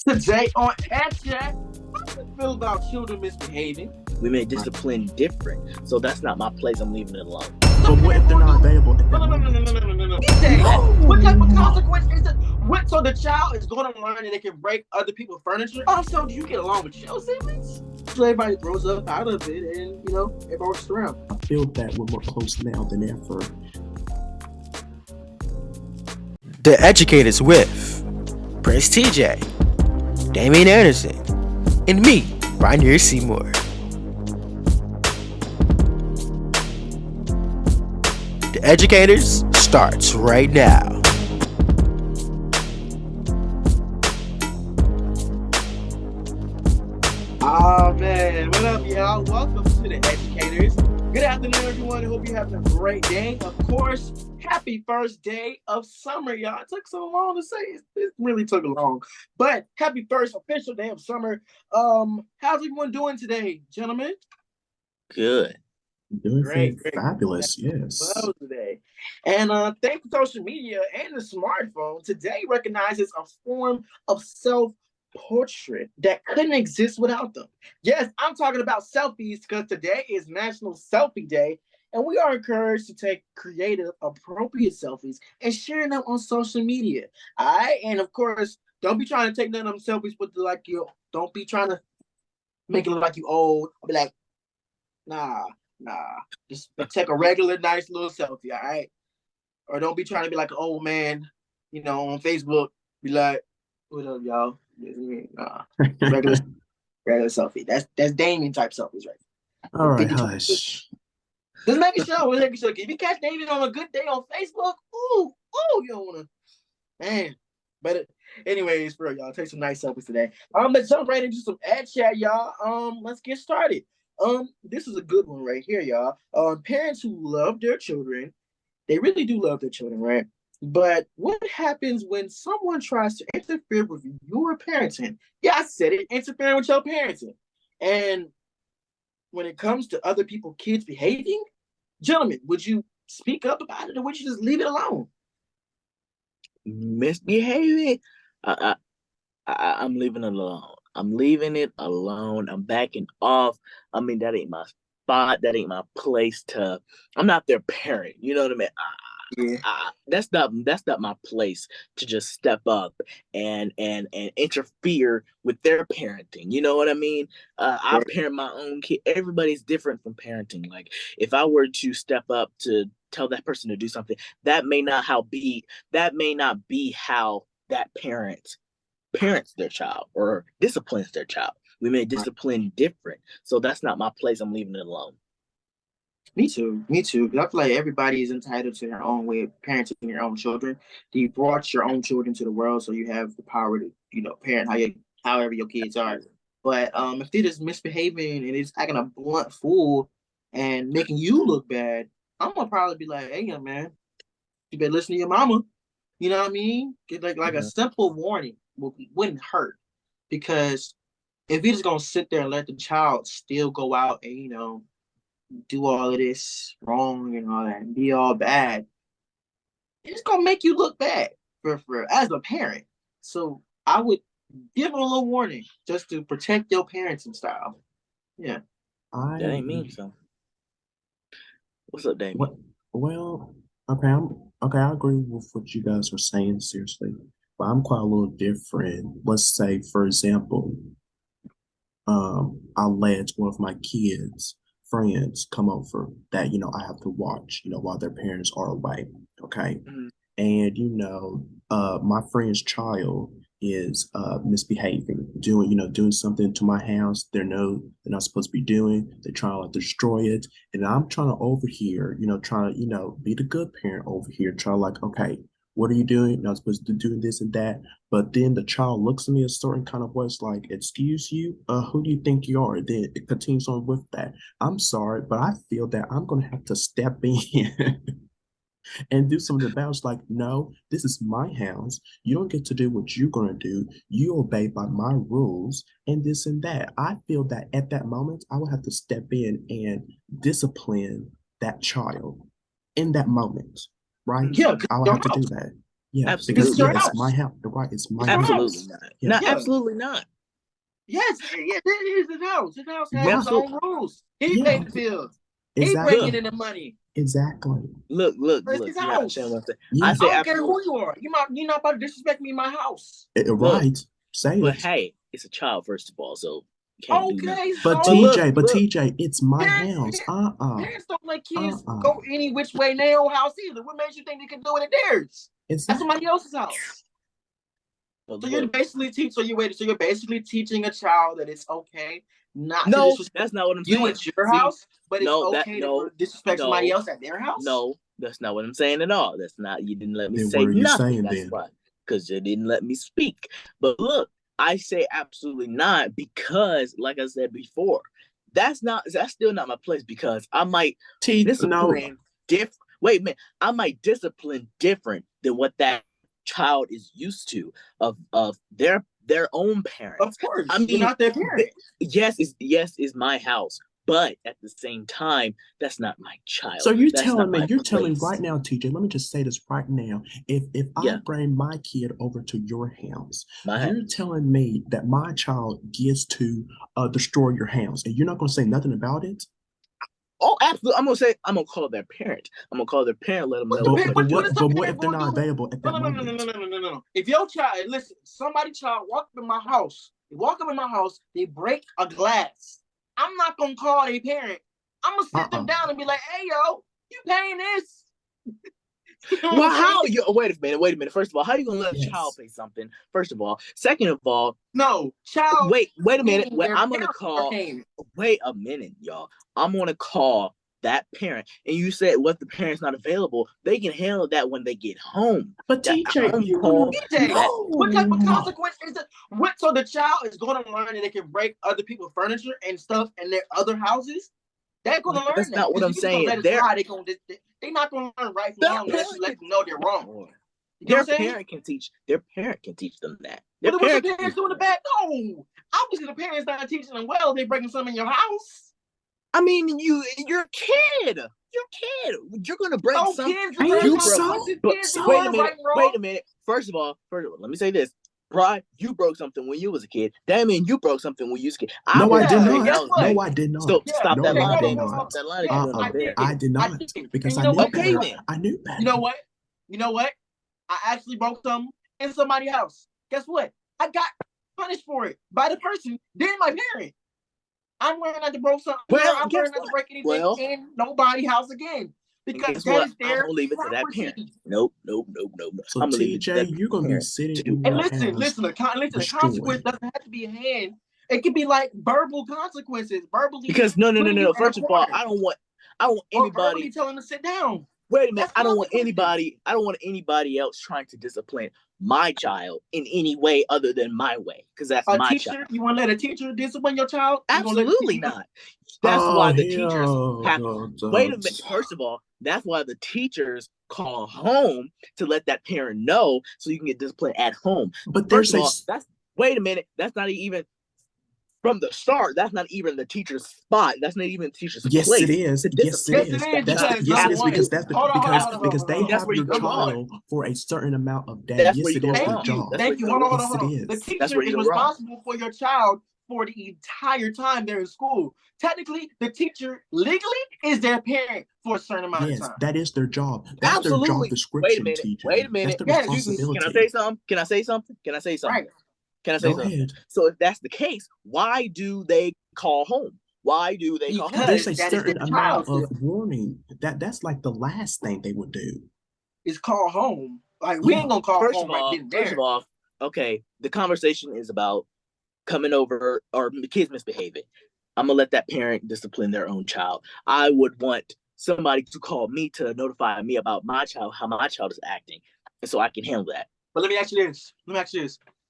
Today on Edu Chat, how do you feel about children misbehaving? We made discipline different, so that's not my place. I'm leaving it alone. But what if they're not available at No, that no, no, no, no, moment? no, no, no, no. Say that. What type of No. consequence is it? What? So the child is going to learn that they can break other people's furniture. Also, do you get along with your siblings? So everybody grows up out of it, and everybody works around. I feel that we're more close now than ever. The Educators with Prince TJ, Damian Anderson, and me, Rainier Seymour. The Educators starts right now. Oh man, what up, y'all? Welcome to the Educators. Good afternoon, everyone. I hope you're having a great day. Of course, happy first day of summer, y'all. It took so long to say. It really took long, but happy first official day of summer. How's everyone doing today, gentlemen? Good. Doing Great. fabulous, yes. Well today, and thanks to social media and the smartphone, today recognizes a form of self-portrait that couldn't exist without them. Yes, I'm talking about selfies because today is National Selfie Day, and we are encouraged to take creative, appropriate selfies and share them on social media. All right, and of course, don't be trying to take none of them selfies with Don't be trying to make it look like you old. I'll be like, nah. Just take a regular, nice little selfie, all right? Or don't be trying to be like an old man, on Facebook. Be like, "What up, y'all?" Nah, regular, regular selfie. That's Damien type selfies, right? All right, 50, hush. Just making sure. We're making sure. If you catch Damien on a good day on Facebook, ooh, you don't wanna, man. But anyways, for y'all, take some nice selfies today. Let's jump right into some ad chat, y'all. Let's get started. This is a good one right here, y'all. Parents who love their children, they really do love their children, right? But what happens when someone tries to interfere with your parenting? Yeah, I said it, interfering with your parenting. And when it comes to other people's kids behaving, gentlemen, would you speak up about it or would you just leave it alone? Misbehaving? I'm leaving it alone. I'm leaving it alone. I'm backing off. I mean, that ain't my spot. That ain't my place to. I'm not their parent. You know what I mean? Yeah. That's not my place to just step up and interfere with their parenting. You know what I mean? I parent my own kid. Everybody's different from parenting. Like if I were to step up to tell that person to do something, that may not be how that parents their child or disciplines their child. We may discipline different. So that's not my place. I'm leaving it alone. Me too. Me too. Because I feel like everybody is entitled to their own way of parenting your own children. You brought your own children to the world, so you have the power to, parent however your kids are. But if they're just misbehaving and it's acting a blunt fool and making you look bad, I'm gonna probably be like, "Hey, young man, you better listen to your mama." You know what I mean? Get like a simple warning wouldn't hurt because if you're just gonna sit there and let the child still go out and do all of this wrong and all that and be all bad, it's gonna make you look bad for as a parent. So I would give them a little warning just to protect your parenting style. Yeah. That ain't me. So what's up, Damien? Well, okay, I agree with what you guys are saying, seriously. But I'm quite a little different. Let's say, for example, I let one of my kids' friends come over that, I have to watch, while their parents are away. Okay. Mhm. And, my friend's child is misbehaving, doing something to my house they're not supposed to be doing. They're trying to like destroy it. And I'm trying to overhear, trying to, be the good parent over here, try to like, okay, what are you doing? You're not supposed to do this and that. But then the child looks at me a certain kind of way. It's like, excuse you, who do you think you are? Then it continues on with that. I'm sorry, but I feel that I'm gonna have to step in and do something about it. It's like, no, this is my house. You don't get to do what you're gonna do. You obey by my rules and this and that. I feel that at that moment, I will have to step in and discipline that child in that moment, right? Yeah, I will have to do that. Yeah, Absolutely because not. it's my house. Right, it's my Absolutely house. not. Yeah. No, Yeah. absolutely not. Yes, it is his house. His house has Right. its own rules. He Yeah. paid the bills. He Exactly. bringing in the money. Exactly. Look. It's his You're not house. understanding what I'm saying. Yeah. I say I don't care absolutely. who you are. You're not about to disrespect me in my house. Right. Say But it. hey, it's a child first of all, so you can't do nothing. Okay, But so TJ, it's my parents, house. parents don't let kids go any which way in their own house either. What makes you think they can do it at theirs? Exactly. That's somebody else's house. But So look, you're basically you're basically teaching a child that it's okay not to no, disrespect that's not what I'm you saying. at your See, house, but it's no, okay to disrespect somebody else at their house. No, that's not what I'm saying at all. That's not. You didn't let me Then say what are you nothing. saying That's then? why, because you didn't let me speak. But look, I say absolutely not because, like I said before, that's still not my place because I might discipline different. Wait a minute, I might discipline different than what that child is used to of their own parents. Of course, I mean, you're not their parent. Yes, is my house. But at the same time, that's not my child. So you're that's telling me, you're telling me right now, TJ, let me just say this right now. If I bring my kid over to your house, you're telling me that my child gets to destroy your house and you're not going to say nothing about it? Oh, absolutely. I'm gonna call their parent. I'm gonna call their parent, let them know. But what if they're not available at that moment? No. If your child, listen, somebody's child walk up in my house, they break a glass. I'm not gonna call their parent. I'm gonna sit them down and be like, "Hey, yo, you paying this?" You know well, how you? Wait a minute. First of all, how are you gonna let a child pay something? First of all, second of all, no child. Wait a minute. I'm gonna call. Wait a minute, y'all. I'm gonna call that parent, and you said what the parent's not available. They can handle that when they get home. But TJ, what type of consequence is it? So the child is going to learn that they can break other people's furniture and stuff in their other houses. They're going to learn That's that. not what I'm saying. They're not going to learn right from wrong unless you let them know they're wrong. Their parent can teach. Their parent can teach them that. What the parents doing the bad? No, obviously the parents not teaching them well. They're breaking something in your house. I mean, you're a kid. You're gonna break something. Wait a minute. First of all, let me say this. Bri, you broke something when you was a kid. Damien, you broke something when you was a kid. No, I did not. So stop that lie, Damien. Stop that lie. I did not. Because I knew better. I knew better. You know what? I actually broke something in somebody's house. Guess what? I got punished for it by the person, then my parent. I'm learning not to break something. I'm learning not to break anything in nobody's house again. Because that is their I'm gonna leave it to that parent. Nope. So I'm TJ, you're gonna be sitting in your house. Listen. The consequence doesn't have to be a hand. It can be like verbal consequences, verbally. Because no. First of all, I don't want anybody telling them to sit down. Wait a minute. I don't want anybody else trying to discipline my child in any way other than my way, because that's my child. You want to let a teacher discipline your child? Absolutely not. That's why the teachers have. Wait a minute. First of all, that's why the teachers call home to let that parent know, so you can get disciplined at home. But first of all, wait a minute. That's not even. From the start, that's not even the teacher's spot. That's not even the teacher's place. Yes, it is. Yes, it is. Because they have your child for a certain amount of days. Yes, it is their job. Thank you. Hold on. The teacher is responsible for your child for the entire time they're in school. Technically, the teacher legally is their parent for a certain amount of time. Yes, that is their job. That's their job description. Wait a minute. That's the responsibility. Can I say something? Right. Can I say something? So if that's the case, why do they call home? There's a certain amount of warning. That's like the last thing they would do. Is call home. Like we ain't gonna call home right then and there. First of all, okay, the conversation is about coming over or the kids misbehaving. I'm gonna let that parent discipline their own child. I would want somebody to call me to notify me about my child, how my child is acting, and so I can handle that. But let me ask you this.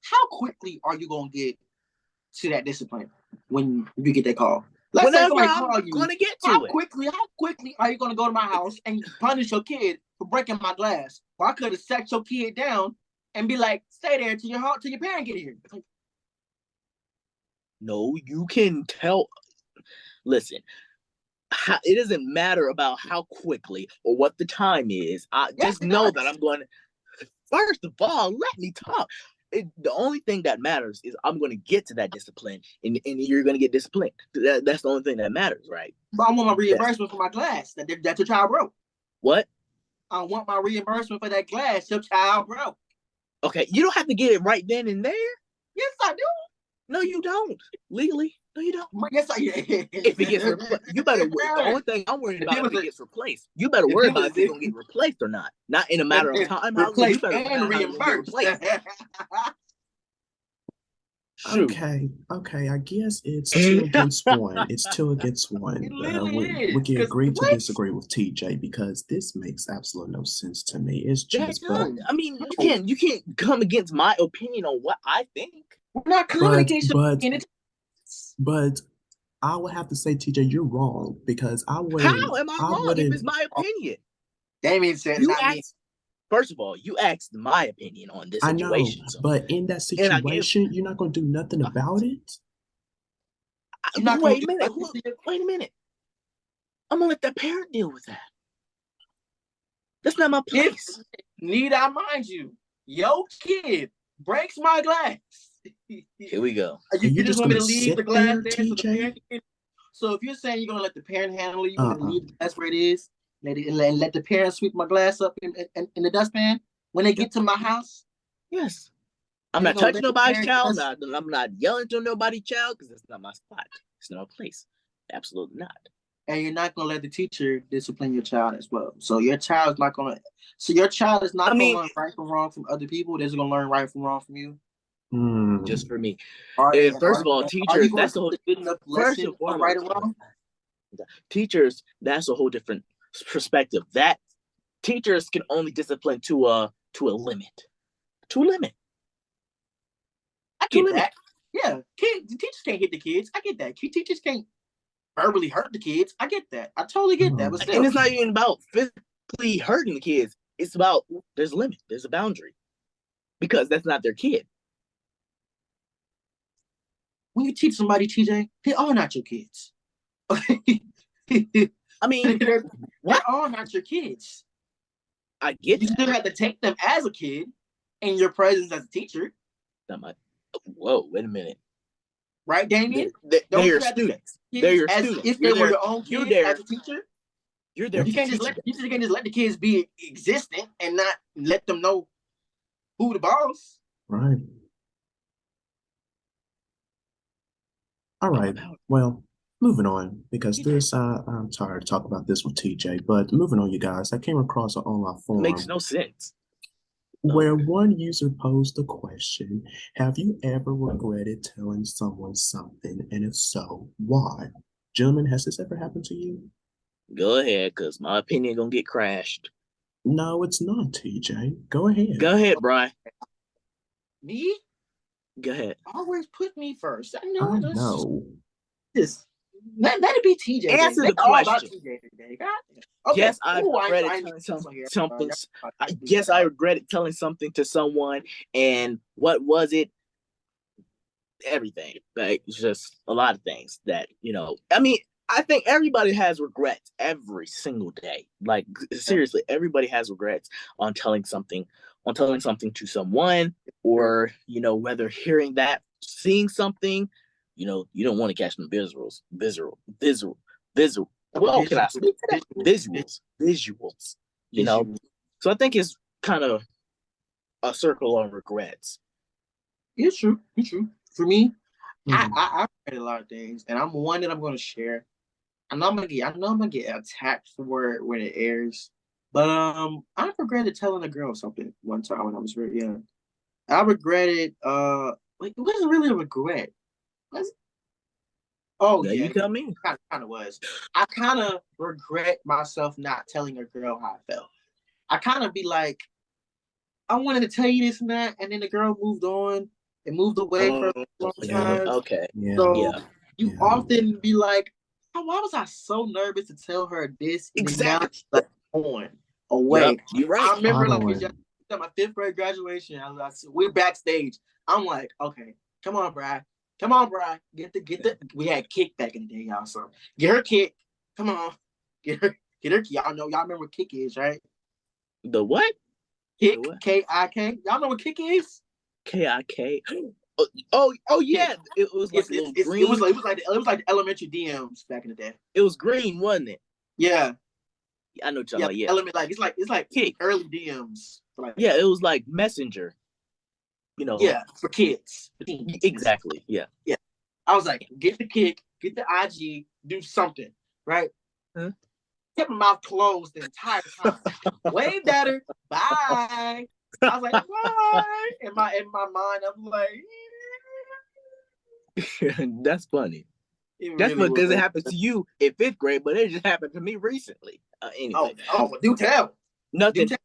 How quickly are you gonna get to that discipline when you get that call? Let's say somebody call you. Gonna get to how quickly are you gonna go to my house and punish your kid for breaking my glass? Or I could have sat your kid down and be like, stay there till your parent get here. No, you can tell. Listen, it doesn't matter about how quickly or what the time is. I just know that I'm going to. First of all, let me talk. The only thing that matters is I'm going to get to that discipline, and you're going to get disciplined. That's the only thing that matters, right? But I want my reimbursement for my class that your child broke. What? I want my reimbursement for that class your child broke. Okay, you don't have to get it right then and there. Yes, I do. No, you don't. Legally, no, you don't. Yes, I. If it gets replaced, you better. The only thing I'm worried about if it gets replaced. You better worry about if it's gonna get replaced or not. Not in a matter of time. Replaced and reimbursed. Okay. I guess it's 2 against 1. It's 2 against 1. We can agree to disagree with TJ because this makes absolutely no sense to me. It's just. I mean, you can't come against my opinion on what I think. We're not coming against your but I would have to say, TJ, you're wrong because I would. How am I wrong if it's my opinion? Damien said it's not me. First of all, you asked my opinion on this situation. I know, but in that situation, you're not going to do nothing about it? Wait a minute. I'm going to let the parent deal with that. That's not my place. Need I mind you, your kid breaks my glass. Here we go. You just want me to leave the glass there so the parent can... So if you're saying you're going to let the parent handle it, you're going to leave the glass where it is, let the parents sweep my glass up in the dustpan when they get to my house. Yes, I'm not touching nobody's child. I'm not yelling to nobody's child because it's not my spot. It's not my place. Absolutely not. And you're not gonna let the teacher discipline your child as well. So your child's not gonna. So your child is not gonna learn right from wrong from other people. They're just gonna learn right from wrong from you. Just for me. First of all, teachers. That's the whole. First of all, right or wrong. Teachers. That's a whole different perspective. That teachers can only discipline to a limit. To a limit. I get that. Yeah, the teachers can't hit the kids. I get that. Teachers can't verbally hurt the kids. I get that. I totally get that. But still. And it's not even about physically hurting the kids. It's about there's a limit. There's a boundary. Because that's not their kid. When you teach somebody, TJ, they're all not your kids. I mean, they're all not your kids. I get you still have to take them as a kid in your presence as a teacher. Whoa, wait a minute. Right, Damien? They're your students. They're your students. If they were your own kid as a teacher, you're there. You can't just let the kids be existent and not let them know who the boss. Right. All right. Well, moving on, because this, I'm tired of talking about this with TJ, but moving on, you guys, I came across an online forum. Makes no sense. Where one user posed the question, have you ever regretted telling someone something, and if so, why? Gentlemen, has this ever happened to you? Go ahead, because my opinion gonna get crashed. No, it's not, TJ. Go ahead. Go ahead, Brian. Me? Go ahead. Always put me first. I know. This. Let it be TJ. Answer the question. Okay. Yes, I regretted something. Yes, I regretted telling something to someone, and what was it? Everything. Like, just a lot of things that, I mean, I think everybody has regrets every single day. Like, seriously, everybody has regrets on telling something to someone, or, whether hearing that, seeing something, you don't want to catch them visuals. Well, can I speak to that? Visuals. So I think it's kind of a circle of regrets. It's true. For me, I've read a lot of things, and I'm one that I'm going to share. I know I'm gonna get attacked for it when it airs, but I regretted telling a girl something one time when I was very young. I regretted. It wasn't really a regret. You tell me. Kind of was. I kind of regret myself not telling a girl how I felt. I kind of be like, I wanted to tell you this and that, and then the girl moved on and moved away for a long time. Okay. So you often be like, why was I so nervous to tell her this? Exactly. Now she's on away. Yep, you're right. I remember at my 5th grade graduation. We're backstage. I'm like, okay, come on, Brad. Get the. We had kick back in the day, y'all. So get her kick. Come on, get her kick. Y'all remember what kick is, right? The what? Kick, What? K-I-K. Y'all know what kick is? K-I-K. Oh yeah. It was like a little green. It was like the elementary DMs back in the day. It was green, wasn't it? Yeah. I know what you're talking about. Yeah. It's like Kick. early DMs. Like, Yeah, it was like Messenger. Yeah, for kids. Exactly. Yeah. Yeah. I was like, get the kick, get the IG, do something, right? Huh? Kept my mouth closed the entire time. Way better. Bye. I was like, bye. In my mind, I'm like, That's funny. That's really because it happened to you in 5th grade, but it just happened to me recently. Anyway. Do tell. Nothing. Do tell.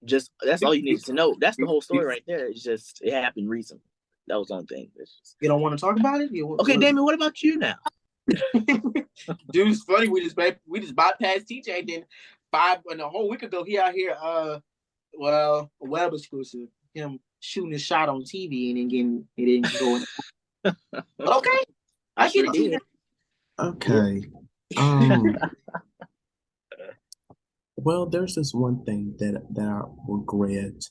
Just that's all you need to know. That's the whole story right there. It's just it happened recently. That was the only thing. You don't want to talk about it? Okay, Damien, what about you now? Dude, it's funny. We just bypassed TJ. Then a whole week ago, he out here. A web exclusive. Him shooting a shot on TV and then it didn't go in. But okay, I sure get it. Okay. Well, there's this one thing that I regret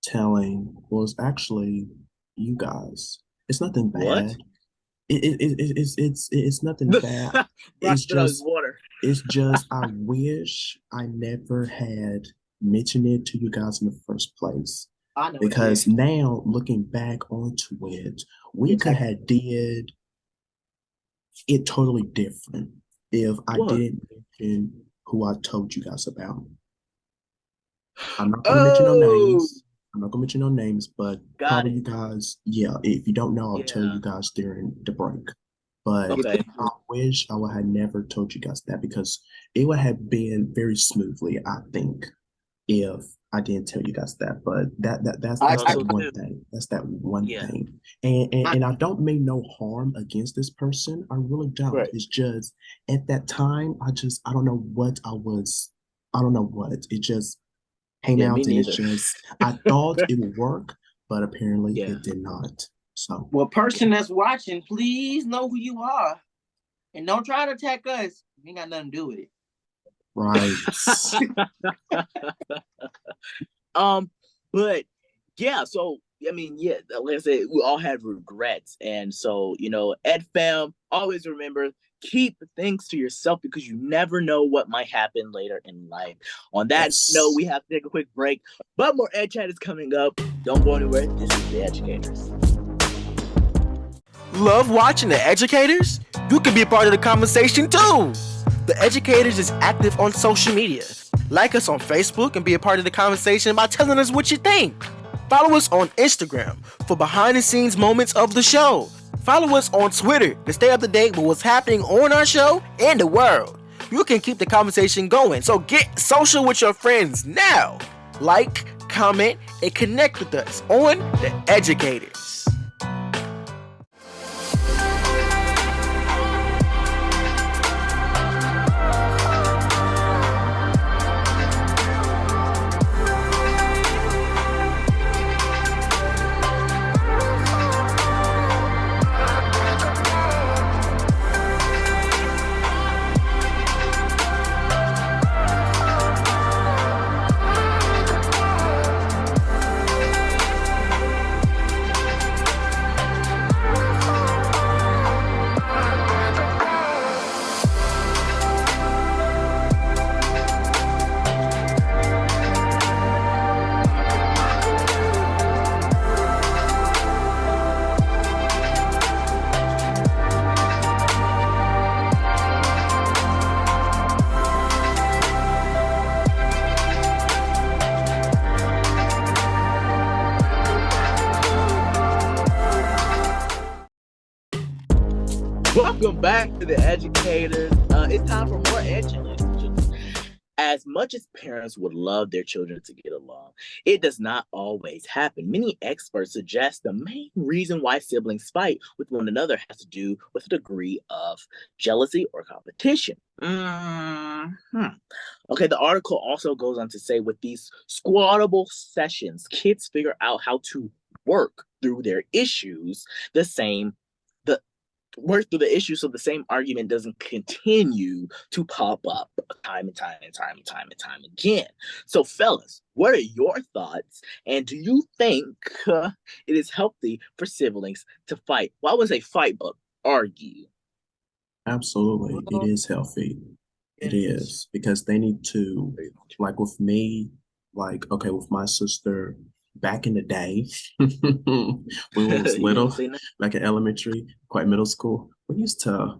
telling was actually you guys. It's nothing bad. What? It's nothing bad. It's just I wish I never had mentioned it to you guys in the first place. I know, because now looking back onto it, we could have did it totally different if I didn't mention who I told you guys about. I'm not gonna mention no names. I'm not gonna mention no names, but probably you guys, if you don't know, I'll tell you guys during the break. But I wish I would have never told you guys that because it would have been very smoothly, I think, if I didn't tell you guys that. But that's that one thing. That's that one thing. And I don't mean no harm against this person. I really don't. Right. It's just at that time, I don't know what I was. I don't know what. It just came out and it's just I thought it would work, but apparently it did not. So, well, person that's watching, please know who you are, and don't try to attack us. We ain't got nothing to do with it. Right. But yeah, so I mean, like I said, we all have regrets, and so Ed fam, always remember, keep things to yourself because you never know what might happen later in life. On that note, we have to take a quick break, but more Ed Chat is coming up. Don't go anywhere. This is The Educators. Love watching The Educators? You can be a part of the conversation too. The Educators is active on social media. Like us on Facebook and be a part of the conversation by telling us what you think. Follow us on Instagram for behind-the-scenes moments of the show. Follow us on Twitter to stay up to date with what's happening on our show and the world. You can keep the conversation going, so get social with your friends now. Like, comment, and connect with us on The Educators. Welcome back to The Educators. It's time for more education. As much as parents would love their children to get along, it does not always happen. Many experts suggest the main reason why siblings fight with one another has to do with a degree of jealousy or competition. Okay, the article also goes on to say with these squattable sessions, kids figure out how to work through their issues the work through the issue so the same argument doesn't continue to pop up time and time and time and time and time again. So, fellas, what are your thoughts? And do you think it is healthy for siblings to fight? Why would I say fight but argue? Absolutely, it is healthy. It is because they need to, like with me, like okay, with my sister back in the day when we was little, like in elementary, quite middle school, we used to,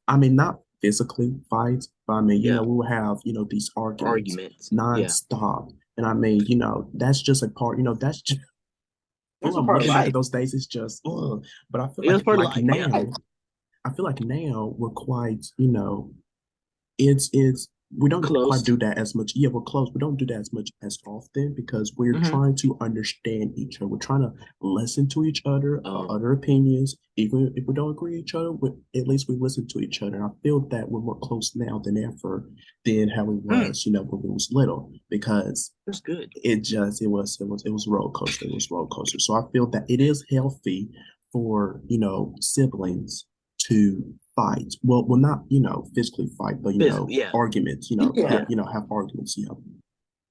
I mean, not physically fight, but I mean, we would have, these arguments nonstop. And I mean, that's just a part, that's just, That's a I'm part of looking back life. at those days, it's just, but I feel It was part of like life, now, I feel like now we're quite, it's we don't Close. quite do that as much. Yeah, we're close. We don't do that as much as often because we're trying to understand each other. We're trying to listen to each other, other opinions. Even if we don't agree with each other, at least we listen to each other. And I feel that we're more close now than ever than how we was, when we was little. Because that's good. It was roller coaster. It was roller coaster. So I feel that it is healthy for siblings to fight. Well, not physically fight, but arguments. Have arguments.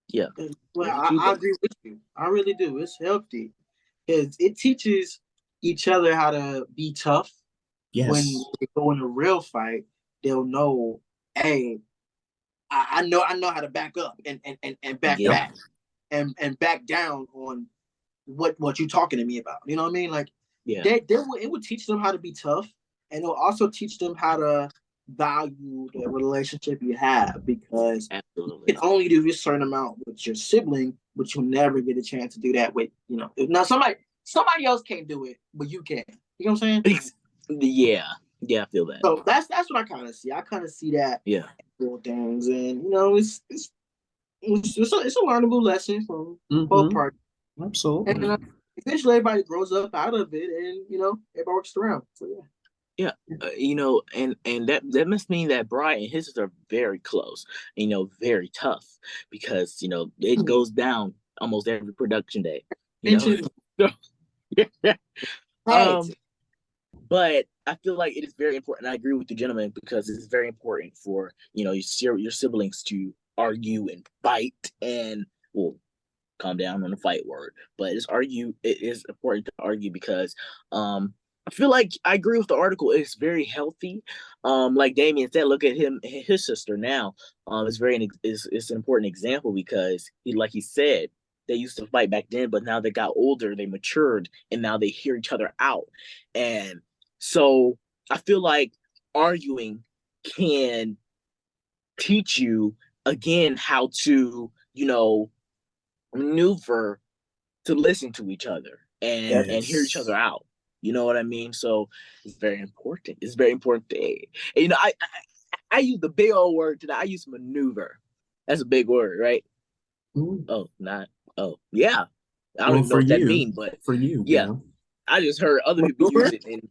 Yeah. Well, I agree with you. I really do. It's healthy because it teaches each other how to be tough. Yes. When they go in a real fight, they'll know, hey, I know how to back up and back back and back down on what you're talking to me about. You know what I mean? Like, it would teach them how to be tough, and it'll also teach them how to value the relationship you have, because you can only do this certain amount with your sibling, but you'll never get a chance to do that with, now somebody else can't do it, but you can. You know what I'm saying? Yeah, I feel that. So that's what I kind of see. I kind of see that. Yeah. Things, and it's a learnable lesson from both parties. Absolutely. And eventually, everybody grows up out of it, and everybody works around. So yeah. And that must mean that Brian and his sister are very close, very tough, because it goes down almost every production day. But I feel like it is very important. I agree with the gentleman, because it's very important for your siblings to argue and fight, and calm down on the fight word, but it is important to argue, because I feel like I agree with the article. It's very healthy. Like Damien said, look at his sister now. It's an important example, because like he said, they used to fight back then, but now they got older, they matured, and now they hear each other out. And so I feel like arguing can teach you again how to, maneuver to listen to each other and hear each other out. You know what I mean? So it's very important. It's very important. And, I use the big old word today. I use maneuver. That's a big word, right? Oh, not. Oh, yeah. I don't even know what that means, but for you, yeah. I just heard other people use it, and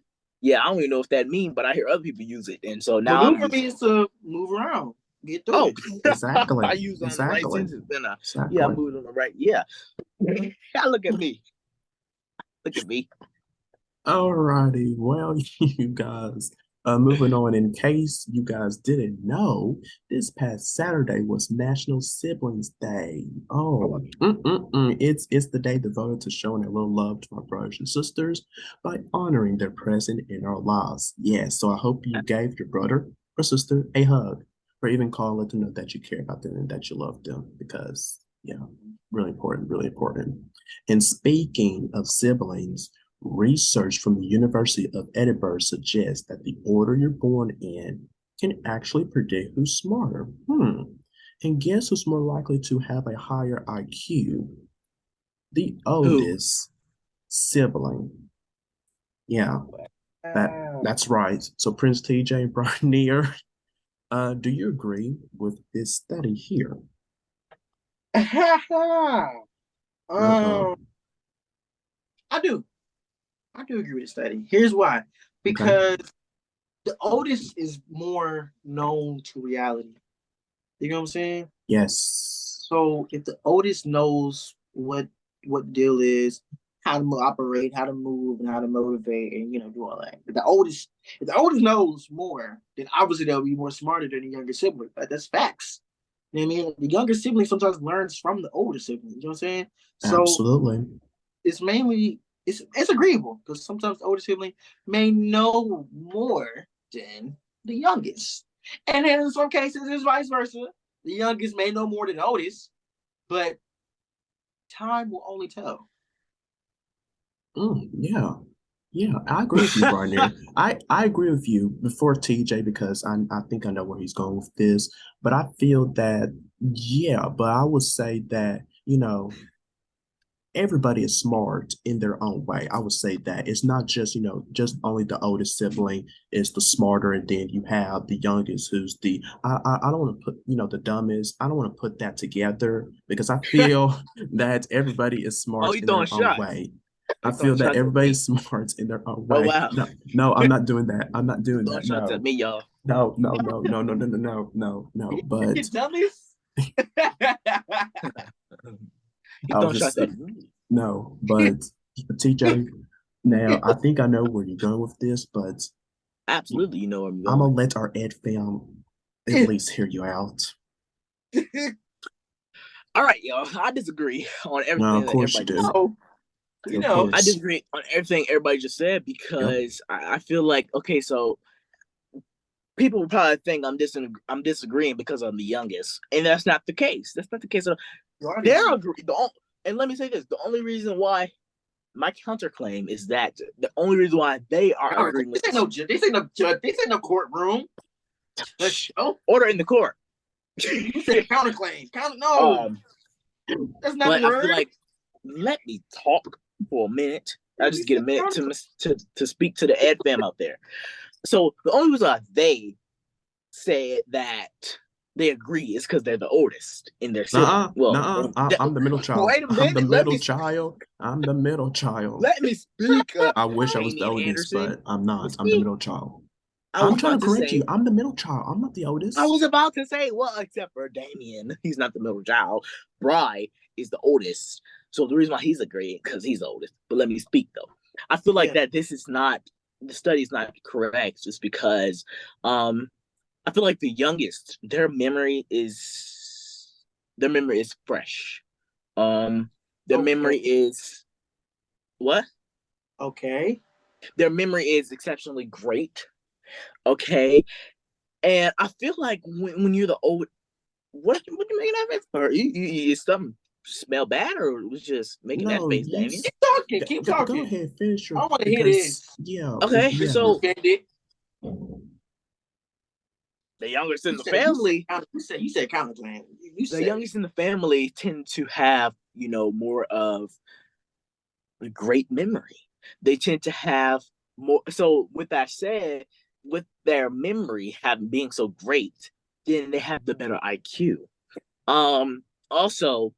I don't even know what that means, but I hear other people use it, and so now maneuver means to move around. Get through it. Exactly. I use it on the right sentence, then I moved on the right. Yeah. Look at me. Look at me. Alrighty. Well, you guys, moving on, in case you guys didn't know, this past Saturday was National Siblings Day. It's the day devoted to showing a little love to our brothers and sisters by honoring their presence in our lives. Yes, so I hope you gave your brother or sister a hug, or even call, let them know that you care about them and that you love them, because really important, really important. And speaking of siblings, research from the University of Edinburgh suggests that the order you're born in can actually predict who's smarter. And guess who's more likely to have a higher IQ? The oldest sibling. Yeah, that's right. So Prince TJ and Brian Neer, do you agree with this study here? I do. I do agree with the study. Here's why. Because the oldest is more known to reality. You know what I'm saying? Yes. So if the oldest knows what deal is, how to operate, how to move, and how to motivate, and do all that. If the oldest knows more, then obviously they'll be more smarter than the younger sibling. That's facts. You know what I mean? The younger sibling sometimes learns from the older sibling. You know what I'm saying? So Absolutely. it's mainly it's agreeable because sometimes the older sibling may know more than the youngest, and then in some cases it's vice versa. The youngest may know more than the oldest, but time will only tell. Yeah. Yeah, I agree with you, Barnier. I agree with you before TJ because I think I know where he's going with this, but I feel that yeah, but I would say that, everybody is smart in their own way. I would say that it's not just, just only the oldest sibling is the smarter, and then you have the youngest who's the I don't want to put, the dumbest. I don't want to put that together because I feel that everybody is smart you in throwing their own shots. way. I feel that everybody's smart in their own way. Oh wow. No, I'm not doing that. I'm not doing that. Shots at me, y'all. No. But You dummies. You throwing shots at me. No, but TJ, now I think I know where you're going with this, but absolutely, you know where I'm going. I'm gonna let our Ed fam at least hear you out. All right, y'all. I disagree on everything. No, of course you do. I disagree on everything everybody just said because I feel like so people will probably think I'm disagreeing because I'm the youngest, and that's not the case. That's not the case. They're agree. And let me say this: the only reason why my counterclaim is that the only reason why they are agreeing with this ain't no judge. This ain't no judge. This ain't no courtroom. Order in the court. You said counterclaim. No, that's not the word. I feel like let me talk for a minute. I'll just get a minute to speak to the Ed fam out there. So the only reason why they said that they agree is because they're the oldest in their city. I'm the middle child. Wait a minute. I'm the middle child. I'm the middle child. Let me speak. I wish I was the oldest, but I'm not. I'm the middle child. I'm trying to correct you. I'm the middle child. I'm not the oldest. I was about to say, well, except for Damien. He's not the middle child. Bri is the oldest. So the reason why he's agreeing because he's the oldest. But let me speak, though. I feel like that this is not, the study is not correct just because I feel like the youngest, their memory is fresh. Their memory is what? Okay. Their memory is exceptionally great. Okay. And I feel like when you're the old, what you making that face for? You something smell bad or was just making that face, Damien? Keep talking. Go ahead, finish your. I want to hear this. Yeah. Okay. Yeah. So the youngest in the family. You said counterclaim. The youngest in the family tend to have, more of a great memory. They tend to have more. So with that said, with their memory being so great, then they have the better IQ. Also,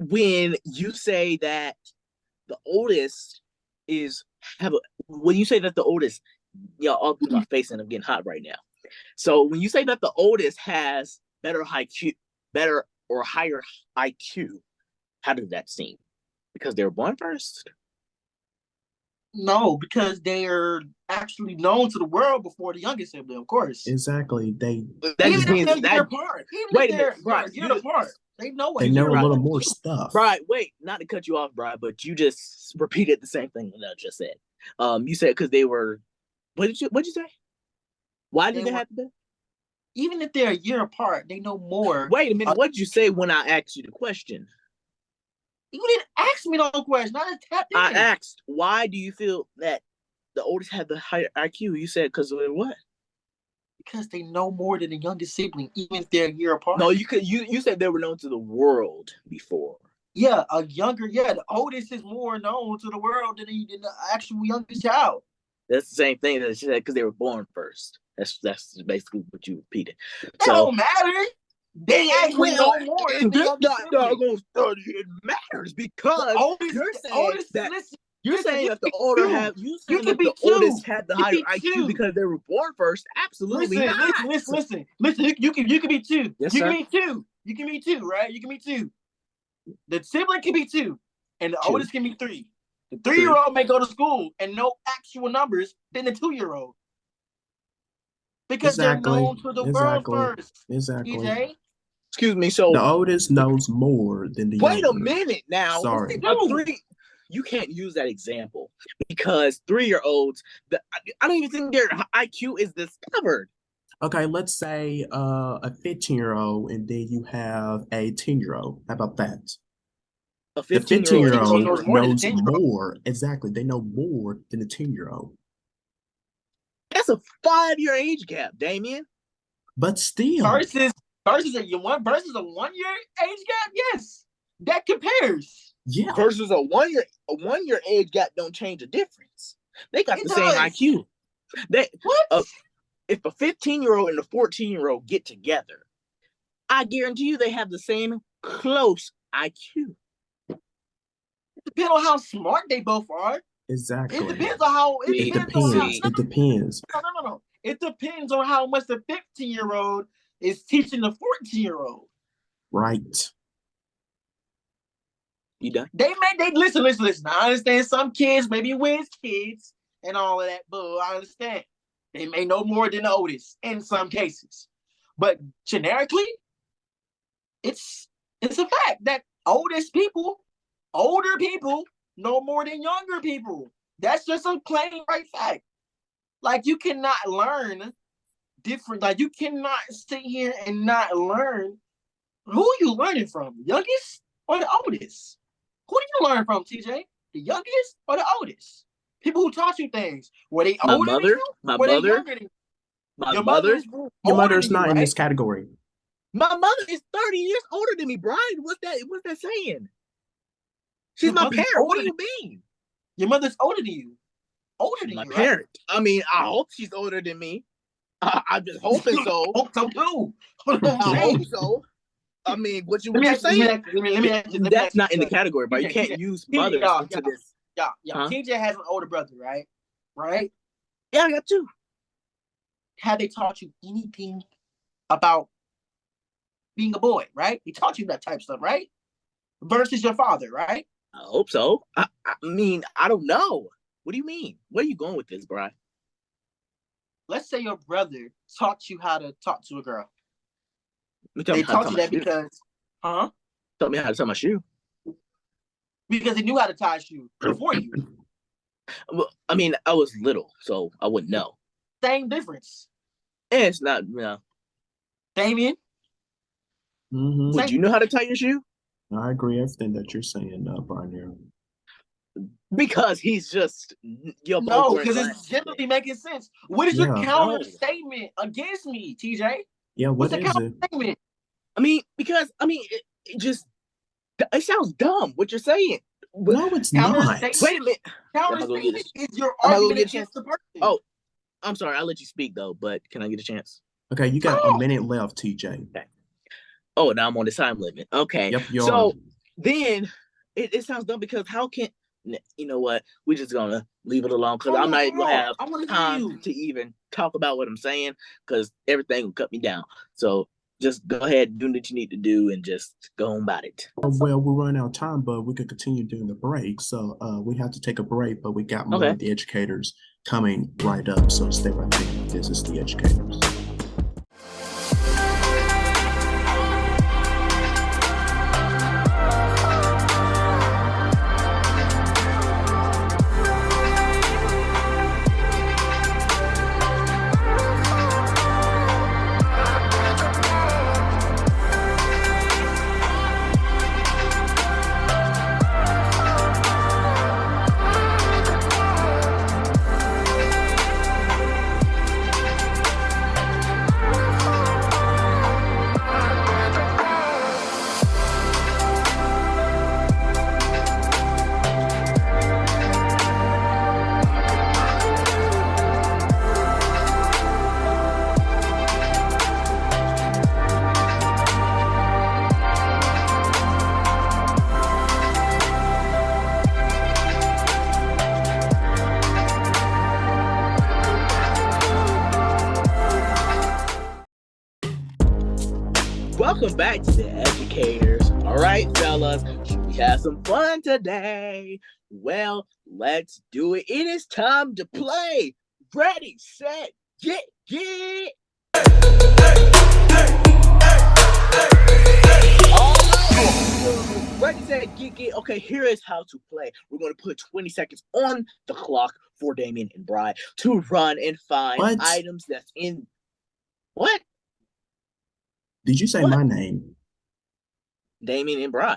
when you say that the oldest when you say that the oldest, all through my face and I'm getting hot right now. So when you say that the oldest has better or higher IQ, how does that seem? Because they were born first? No, because they're actually known to the world before the youngest sibling, of course. Exactly. That just means they're apart. Wait a minute, right? You're apart. They know a little more stuff. Right. Wait, not to cut you off, Brian, but you just repeated the same thing that I just said. You said because they were. What'd you say? Why did they have to be? Even if they're a year apart, they know more. Wait a minute. What did you say when I asked you the question? You didn't ask me no question. I asked, why do you feel that the oldest had the higher IQ? You said because of what? Because they know more than the youngest sibling, even if they're a year apart. No, you said they were known to the world before. Yeah, the oldest is more known to the world than the actual youngest child. That's the same thing that you said because they were born first. That's basically what you repeated. That don't matter. They actually know more. This doggone study, it matters because you're saying that the older have the oldest had the higher IQ because they were born first. Absolutely not. Listen. You can be two. Yes, you sir. can be two. You can be two, right? You can be two. The sibling can be 2, and the True. oldest can be 3. The 3-year-old may go to school and know actual numbers than the 2-year-old. Because they're known to the world first. Exactly. TJ? Excuse me. So the oldest knows more than the wait younger. a minute now. Sorry. You can't use that example because 3-year-olds, I don't even think their IQ is discovered. Okay, let's say a 15-year-old and then you have a 10-year-old. How about that? A The 15-year-old knows more. Exactly. They know more than the 10-year-old. That's a 5-year age gap, Damien. But still. Versus a 1-year age gap? Yes. That compares. Yeah. Versus a 1-year age gap don't change the difference. They got the same IQ. What? If a 15-year-old and a 14-year-old get together, I guarantee you they have the same close IQ. It depends on how smart they both are. Exactly. It depends on how. It depends. No. It depends on how much the 15-year-old is teaching the 14-year-old. Right. You done? They listen. I understand some kids maybe whiz kids and all of that, but I understand they may know more than the oldest in some cases. But generically, it's a fact that older people know more than younger people. That's just a plain right fact. Like you cannot learn different. Like you cannot sit here and not learn. Who are you learning from? Youngest or the oldest? Who did you learn from, TJ? The youngest or the oldest? People who taught you things. Were they older than you? My mother. Your mother's not in this category. My mother is 30 years older than me, Brian. What's that saying? She's my parent. What do you mean? Your mother's older than you. Older than my you, parent. Right? I mean, I hope she's older than me. I'm just hoping so. Hope so too. I hope so. I mean, what you saying? That's not in the category, but you can't use mothers into this. Yeah. Huh? TJ has an older brother, right? Right? Yeah, I got 2. Have they taught you anything about being a boy, right? He taught you that type of stuff, right? Versus your father, right? I hope so. I mean, I don't know. What do you mean? Where are you going with this, Brian? Let's say your brother taught you how to talk to a girl. They taught you that because, Taught me how to tie my shoe. Because they knew how to tie a shoe before you. Well, I mean, I was little, so I wouldn't know. Same difference. It's not, Damien? Mm-hmm. Would you know how to tie your shoe? I agree everything that you're saying, Brian. Because he's just no, because it's generally making sense. What is your counter statement against me, TJ? Yeah, what's the counter statement? I mean, because it sounds dumb what you're saying. No, it's not. Wait a minute. Counter statement is your argument against the person. Oh, I'm sorry. I'll let you speak though, but can I get a chance? Okay, you got a minute left, TJ. Okay. Oh, now I'm on the time limit. Okay. Yep, so then it sounds dumb because how can you know what? We're just gonna leave it alone because I'm not even gonna have time to even talk about what I'm saying because everything will cut me down. So just go ahead and do what you need to do and just go on about it. Well, we're running out of time, but we could continue during the break. So we have to take a break, but we got more of the educators coming right up. So stay right there. This is the educators. Welcome back to the educators. All right, fellas. have some fun today. Well, let's do it. It is time to play. Ready, set, get. All right. Ready, set, get. Okay, here is how to play. We're going to put 20 seconds on the clock for Damien and Bri to run and find items that's in. What? Did you say my name? Damien and Bri.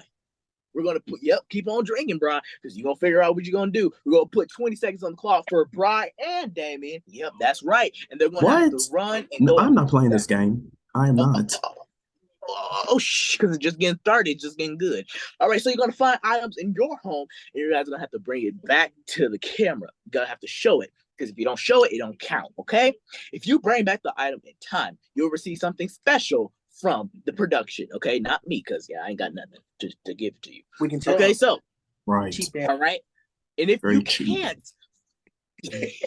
We're going to put, keep on drinking, Bri, because you're going to figure out what you're going to do. We're going to put 20 seconds on the clock for Bri and Damien. Yep, that's right. And they're going to have to run and go. I'm not playing this game. I am not. Because it's just getting started, just getting good. All right, so you're going to find items in your home, and you guys are going to have to bring it back to the camera. You're going to have to show it, because if you don't show it, it don't count, okay? If you bring back the item in time, you'll receive something special from the production, okay? Not me, because I ain't got nothing to give to you. We can tell. Okay, so right. All right. And if you can't, if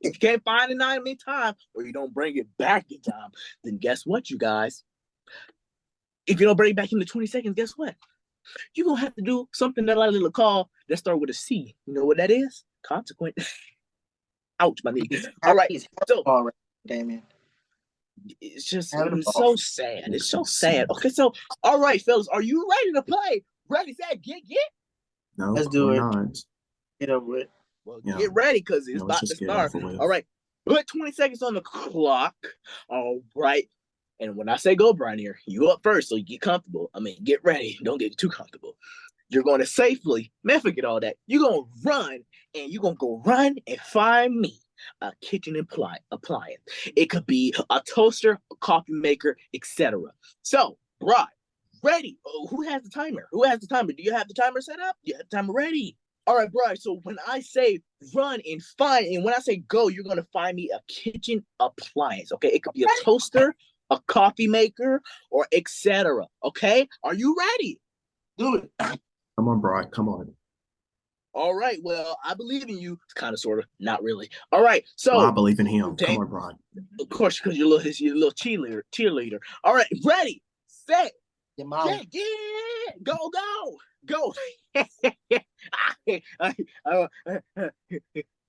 you can't find an item in time, or you don't bring it back in time, then guess what, you guys? If you don't bring it back in the 20 seconds, guess what? You're gonna have to do something that I little call that start with a C. You know what that is? Consequent. Ouch, my knee. All right. So, Damien. It's just so sad. It's so sad. Okay, so all right, fellas, are you ready to play? Ready, set, get? No, let's do it. Not. Get over it. Well, get ready because it's about to start. All right, put 20 seconds on the clock. All right, and when I say go, Brian, here, you up first, so you get comfortable. I mean, get ready. Don't get too comfortable. You're going to safely, man, forget all that. You're going to run, and you're going to go run and find me a kitchen appliance. It could be a toaster, a coffee maker, etc. So, Brian, ready? Oh, who has the timer? Do you have the timer set up? You have the timer ready? All right, Brian. So when I say run and find, and when I say go, you're going to find me a kitchen appliance, okay? It could be a toaster, a coffee maker, or etc. Okay? Are you ready? Do it. Come on, Brian. Come on. All right, well, I believe in you. Kind of, sort of, not really. All right, so I believe in him. Come on, Brian. Of course, because you're a little cheerleader. All right, ready, set, go.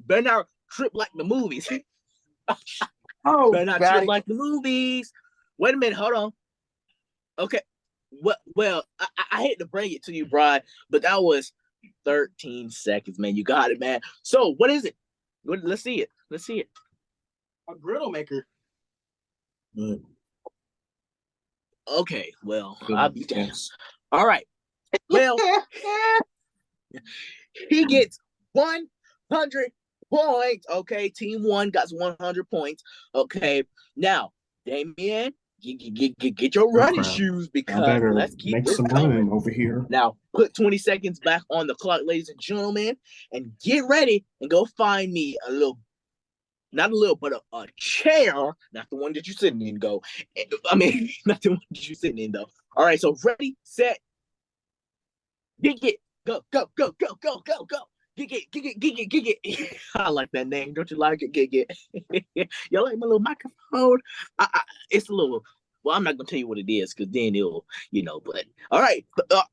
Better not trip like the movies. Better not trip like the movies. Wait a minute, hold on. Okay, well, I hate to bring it to you, Brian, but that was 13 seconds, man. You got it, man. So what is it? Let's see it. A griddle maker. Good. Okay, well, I'll be damned. All right. Well, he gets 100 points. Okay, team one got 100 points. Okay, now, Damien, get your running shoes because let's keep some room over here. Now, put 20 seconds back on the clock, ladies and gentlemen, and get ready and go find me a chair, not the one that you're sitting in, not the one that you're sitting in, though. All right, so ready, set, get, go. Get. I like that name. Don't you like it? Get. You like my little microphone? It's a little. Well, I'm not gonna tell you what it is because then it'll, But all right.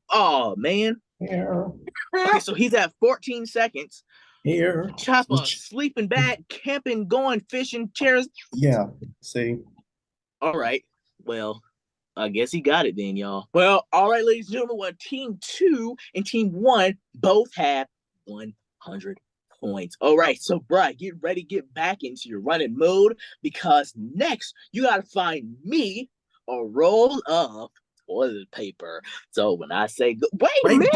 Oh man. Here. Okay, so he's at 14 seconds. Here. Chopper, sleeping bag, camping, going fishing, chairs. Yeah. See. All right. Well, I guess he got it then, y'all. Well, all right, ladies and gentlemen. Well, team 2 and team 1 both have 100 points. All right, so Brian, get ready, get back into your running mode because next you gotta find me a roll of toilet paper. So when I say, wait a minute.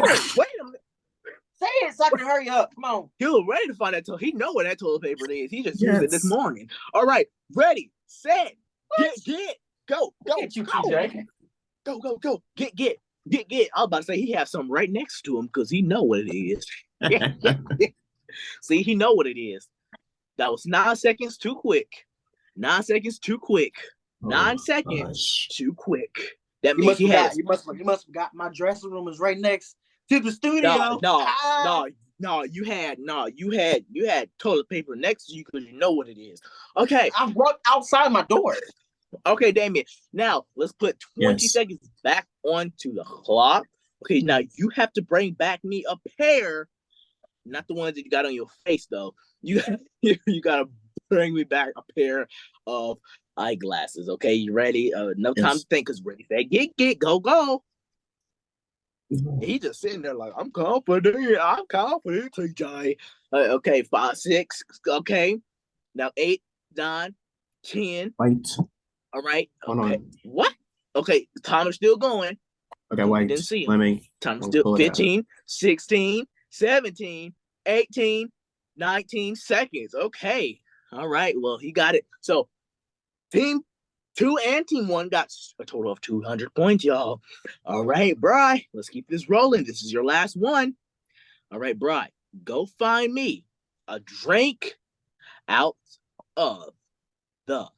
Say it so I can hurry up. Come on. He was ready to find that he know what that toilet paper is. He just used it this morning. All right, ready, set, get, go. Get you, TJ. Go. Get. I was about to say he has something right next to him because he know what it is. See, he know what it is. That was 9 seconds too quick. 9 seconds too quick. 9 seconds too quick. That means you must have got my dressing room is right next to the studio. No. You had toilet paper next to you because you know what it is. Okay. I walked outside my door. Okay, Damien. Now let's put 20 seconds back onto the clock Okay, now you have to bring back me a pair, not the ones that you got on your face though. You you gotta bring me back a pair of eyeglasses. Okay, you ready? No time Yes. to think, cause ready, say get, go. He just sitting there like, I'm confident, TJ. Okay, 5, 6. Okay, now 8, 9, 10. Wait. All right. Hold Okay. on. What? Okay, the timer's still going. Okay, You wait. didn't see him. Let me Still pull it out. 15, 16, 17, 18, 19 seconds. Okay. All right. Well, he got it. So team 2 and team 1 got a total of 200 points, y'all. All right, Bri, let's keep this rolling. This is your last one. All right, Bri, go find me a drink out of the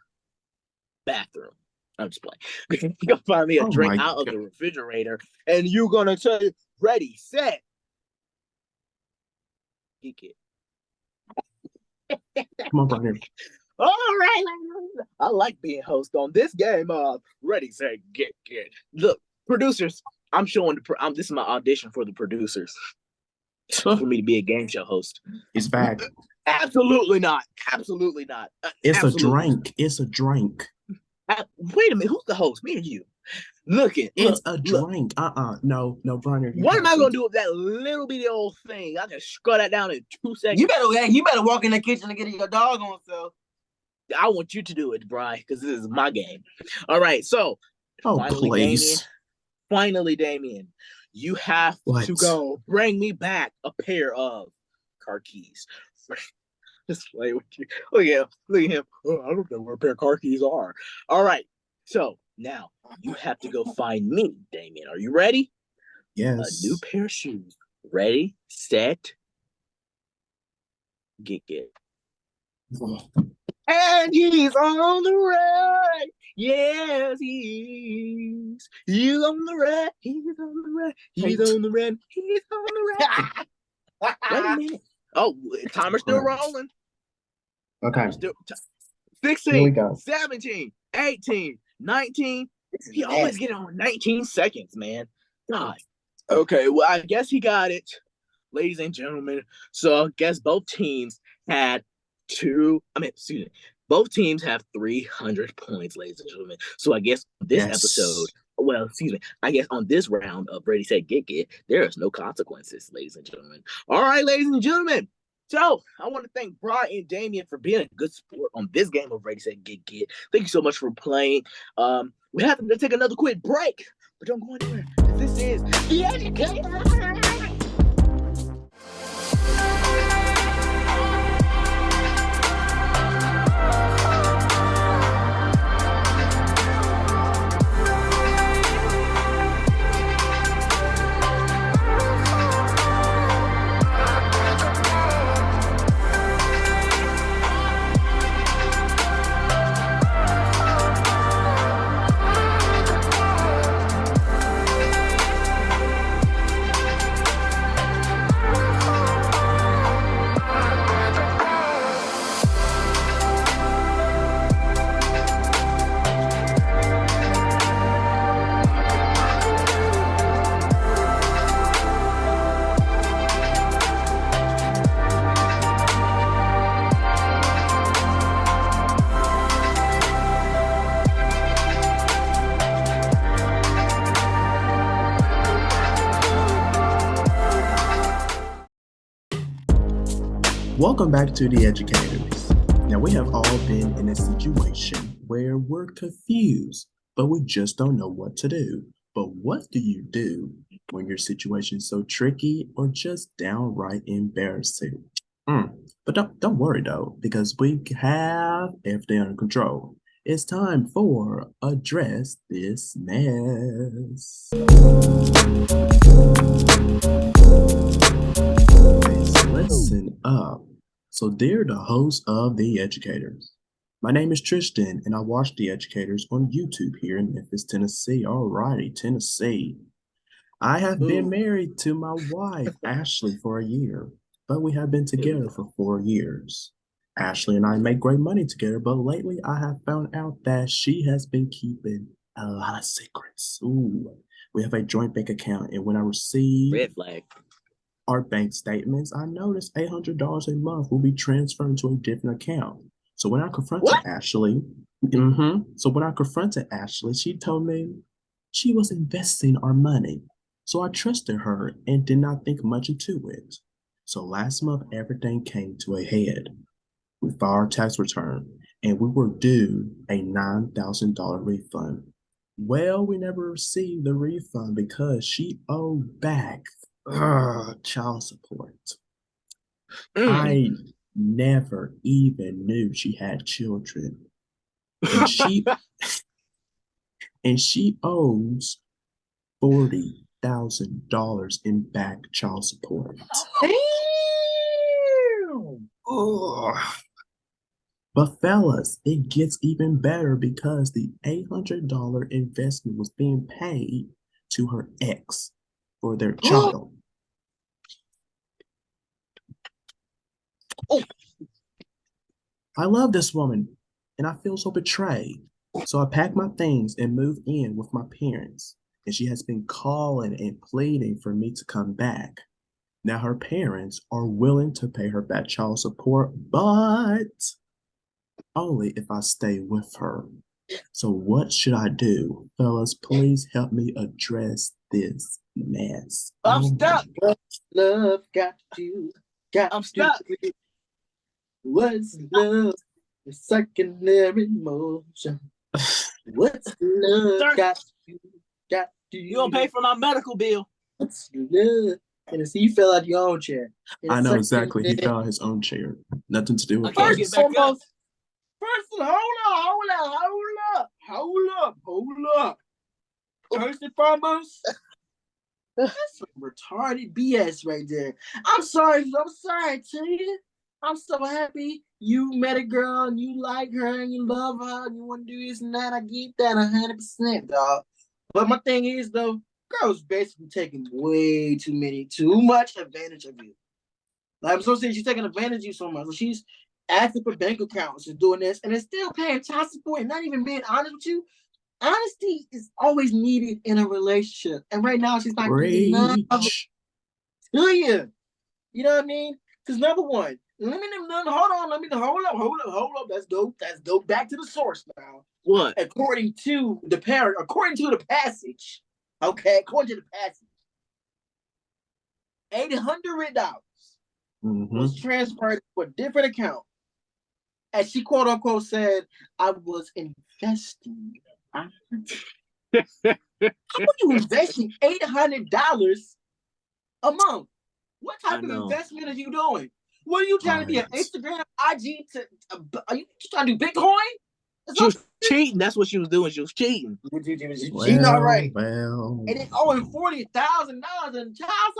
bathroom. I'm just playing. Go find me a drink out of the refrigerator, and you're gonna say, ready, set, geek it. Come on, Brian. All right, I like being host on this game. Ready, set, get. Look, producers, I'm showing this is my audition for the producers for me to be a game show host. He's back. Absolutely not. Absolutely not. It's absolutely. A drink. It's a drink. Wait a minute. Who's the host? Me or you? It's a drink. No, Brian. What am I gonna do with that little bitty old thing? I can scrub that down in 2 seconds. You better walk in the kitchen and get your dog on self. I want you to do it, Bri, because this is my game. All right, so finally, Damien, you have to go bring me back a pair of car keys. Just play with you. Look at him. Oh, I don't know where a pair of car keys are. All right, so now you have to go find me, Damien. Are you ready? Yes. A new pair of shoes. Ready, set, get. And he's on the run. Yes, he is. He's on the run. He's on the run. He's on the run. He's on the run. Wait a minute. Oh, timer's still rolling. Okay. 16, 17, 18, 19. He always get on 19 seconds, man. God. Okay, well, I guess he got it, ladies and gentlemen. So I guess both teams had both teams have 300 points, ladies and gentlemen. So I guess this episode, I guess on this round of Ready, Set, Get, there is no consequences, ladies and gentlemen. All right, ladies and gentlemen. So I want to thank Brian and Damien for being a good sport on this game of Ready, Set, Get. Thank you so much for playing. We have to take another quick break, but don't go anywhere. This is The Educator. Welcome back to The Educators. Now, we have all been in a situation where we're confused, but we just don't know what to do. But what do you do when your situation is so tricky or just downright embarrassing? But don't worry though, because we have everything under control. It's time for Address This Mess. Listen up. So they're the hosts of The Educators. My name is Tristan, and I watch The Educators on YouTube here in Memphis, Tennessee. Alrighty, Tennessee. I have been married to my wife, Ashley, for a year, but we have been together for 4 years. Ashley and I make great money together, but lately I have found out that she has been keeping a lot of secrets. We have a joint bank account, and when I receive Red flag. our bank statements, I noticed $800 a month will be transferred to a different account. So when I confronted What? Ashley, she told me she was investing our money. So I trusted her and did not think much into it. So last month, everything came to a head. We filed our tax return and we were due a $9,000 refund. Well, we never received the refund because she owed back child support. I never even knew she had children. And she and she owes $40,000 in back child support. Damn. Ugh. But fellas, it gets even better because the $800 investment was being paid to her ex for their child. Oh. I love this woman and I feel so betrayed. So I packed my things and moved in with my parents. And she has been calling and pleading for me to come back. Now her parents are willing to pay her back child support, but only if I stay with her. So what should I do? Fellas, please help me address this mess. I'm stuck. Love got you. I'm stuck. What's love? The secondary motion. What's love Sir, got you? Got you. You gonna pay for my medical bill? What's love? And see, you fell out your own chair. I know exactly. He fell out his own chair. Nothing to do with I can't us. get back up. First, hold up. First and foremost, that's some retarded BS right there. I'm sorry, Tia. I'm so happy you met a girl and you like her and you love her and you want to do this and that. I get that 100%, dog. But my thing is, though, girls basically taking too much advantage of you. Like I'm so saying, she's taking advantage of you so much. So she's asking for bank accounts and doing this, and it's still paying child support and not even being honest with you. Honesty is always needed in a relationship, and right now she's not giving none of it to you. You know what I mean? Because number one, hold up. Let's go back to the source now. What? According to the passage, okay, according to the passage, $800 was transferred to a different account. As she quote unquote said, I was investing. How are you investing $800 a month? What type of investment are you doing? What are you trying to be an Instagram, IG? Are you trying to do Bitcoin? She was cheating. That's what she was doing. She was cheating. Cheating, all right. Well. And then owing $40,000 in child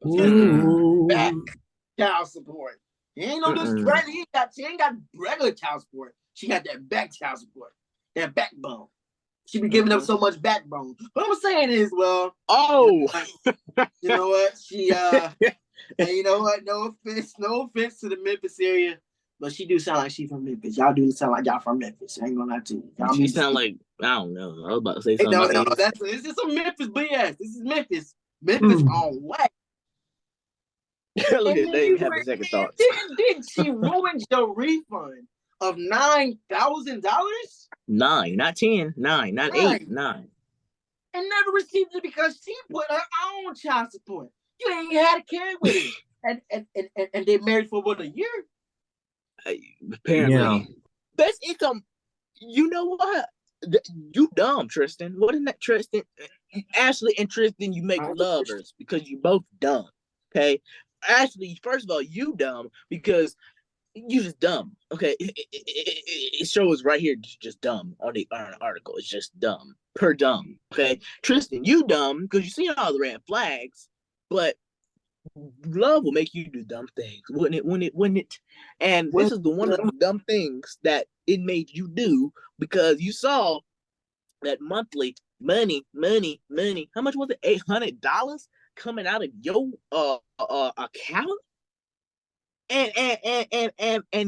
support. Back child support. You ain't no this crazy. She ain't got regular child support. She got that back child support, that backbone. She be giving up so much backbone. What I'm saying is, well, you know what? She and you know what? No offense to the Memphis area, but she do sound like she from Memphis. Y'all do sound like y'all from Memphis. I ain't gonna lie to you. She sound like, I don't know. I was about to say something. No, this is some Memphis BS. This is Memphis. Memphis on what? Look at Dave having second thoughts. Didn't she ruin your refund of $9,000? 9, not 10. 9, not 8. 9. And never received it because she put her own child support. You ain't had to carry with it. And they married for what, a year? Apparently. Yeah. Best income. You know what? You dumb, Tristan. What is that, Tristan? Ashley and Tristan, you make lovers because you both dumb. Okay? Ashley, first of all, you dumb because you just dumb. Okay? It shows right here just dumb on the article. It's just dumb. Per dumb. Okay? Tristan, you dumb because you see all the red flags, but love will make you do dumb things, wouldn't it? And this is the one of the dumb things that it made you do because you saw that monthly money. How much was it? $800 coming out of your account, and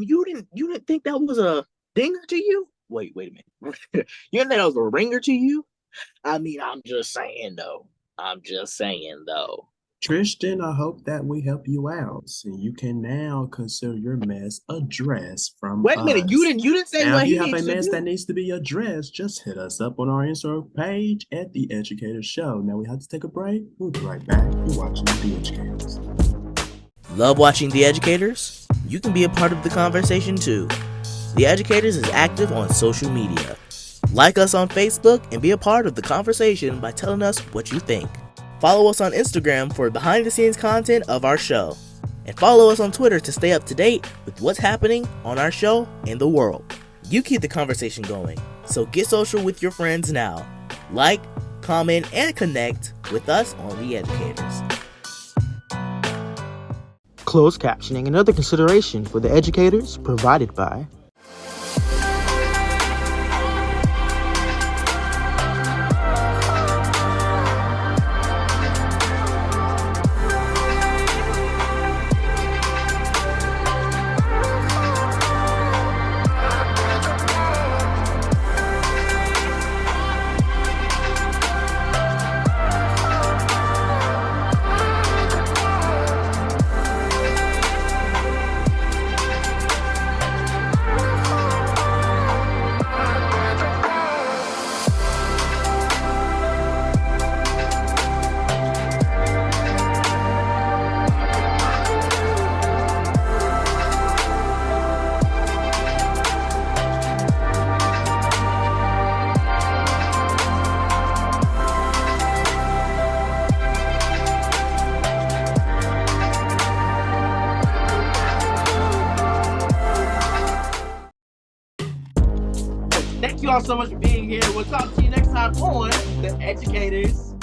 you didn't think that was a dinger to you. Wait a minute. You didn't think that was a ringer to you? I mean, I'm just saying though. Tristan, I hope that we help you out. So you can now consider your mess addressed from Wait a minute, us. you didn't say Now, what if he you have a needs to mess do. that needs to be addressed, just hit us up on our Instagram page at The Educator Show. Now we have to take a break. We'll be right back. You're watching The Educators. Love watching The Educators? You can be a part of the conversation too. The Educators is active on social media. Like us on Facebook and be a part of the conversation by telling us what you think. Follow us on Instagram for behind-the-scenes content of our show. And follow us on Twitter to stay up to date with what's happening on our show and the world. You keep the conversation going, so get social with your friends now. Like, comment, and connect with us on The Educators. Closed captioning and other consideration for The Educators provided by Thank you all so much for being here. We'll talk to you next time on The Educators.